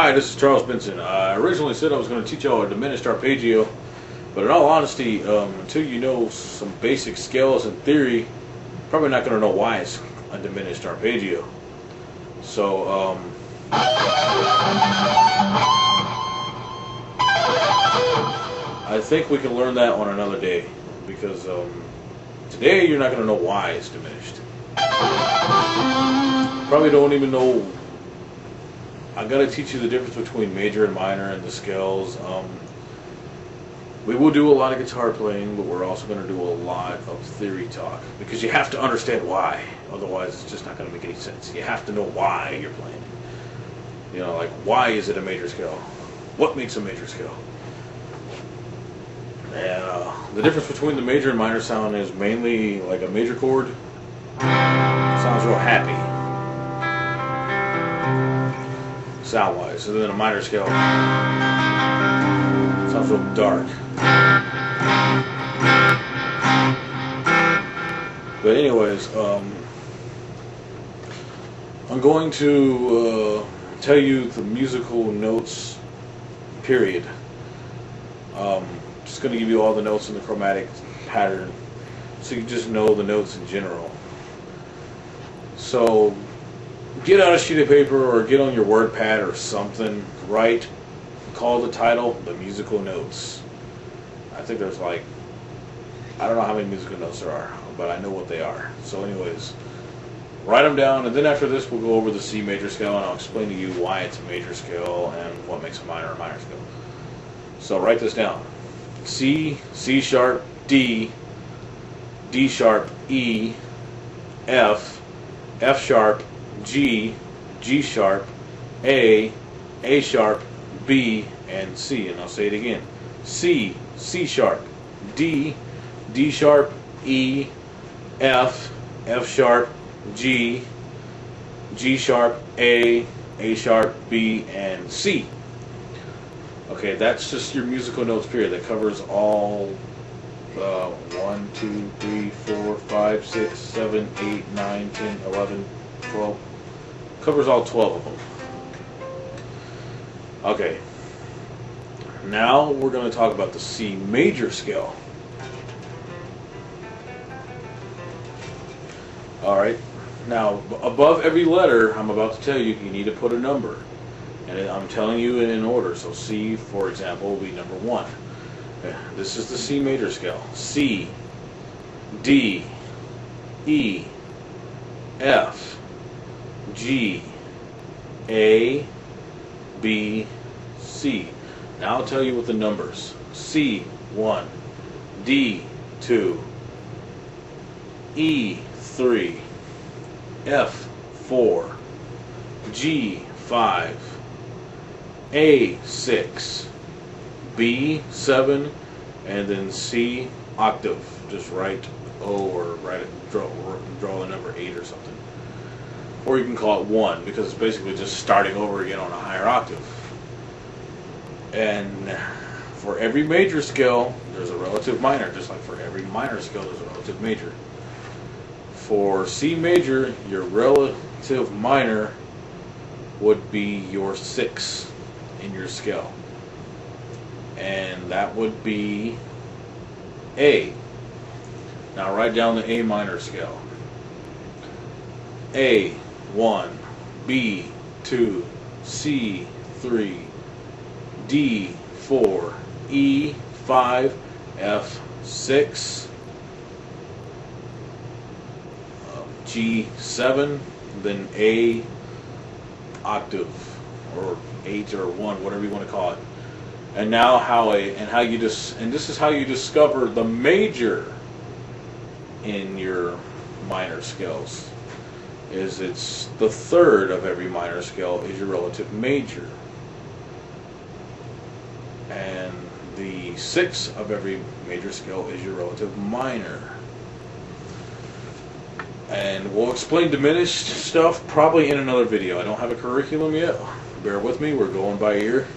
Hi, this is Charles Benson. I originally said I was going to teach y'all a diminished arpeggio, but in all honesty, until you know some basic scales and theory, probably not going to know why it's a diminished arpeggio. So, I think we can learn that on another day, because today you're not going to know why it's diminished. Probably don't even know. I got to teach you the difference between major and minor and the scales. We will do a lot of guitar playing, but we're also going to do a lot of theory talk, because you have to understand why. Otherwise, it's just not going to make any sense. You have to know why you're playing. You know, like, why is it a major scale? What makes a major scale? And the difference between the major and minor sound is mainly like a major chord sounds real happy, sound-wise, and then a minor scale sounds real dark. But anyways, I'm going to tell you the musical notes, period. Just going to give you all the notes in the chromatic pattern, so you just know the notes in general. So get out a sheet of paper or get on your WordPad or something, write, call the title The Musical Notes. I think there's like, I don't know how many musical notes there are, but I know what they are. So anyways, write them down, and then after this we'll go over the C major scale, and I'll explain to you why it's a major scale and what makes a minor scale. So write this down. C, C sharp, D, D sharp, E, F, F sharp, G, G sharp, A sharp, B, and C. And I'll say it again. C, C sharp, D, D sharp, E, F, F sharp, G, G sharp, A sharp, B, and C. Okay, that's just your musical notes, period. That covers all 1, 2, 3, 4, 5, 6, 7, 8, 9, 10, 11, 12. Covers all 12 of them. Okay. Now we're going to talk about the C major scale. Alright. Now, above every letter I'm about to tell you, you need to put a number. And I'm telling you in order. So C, for example, will be number 1. This is the C major scale. C, D, E, F, G, A, B, C. Now I'll tell you with the numbers. C, 1, D, 2, E, 3, F, 4, G, 5, A, 6, B, 7, and then C, octave. Just write O or draw the number 8 or something. Or you can call it 1, because it's basically just starting over again on a higher octave. And for every major scale, there's a relative minor, just like for every minor scale, there's a relative major. For C major, your relative minor would be your 6 in your scale, and that would be A. Now write down the A minor scale. A, 1, B, 2, C, 3, D, 4, E, 5, F, 6, G, 7, then A, octave, or 8 or 1, whatever you want to call it. And now this is how you discover the major in your minor scales. It's the third of every minor scale is your relative major, and the 6th of every major scale is your relative minor. And we'll explain diminished stuff probably in another video. I don't have a curriculum yet. Bear with me, we're going by ear.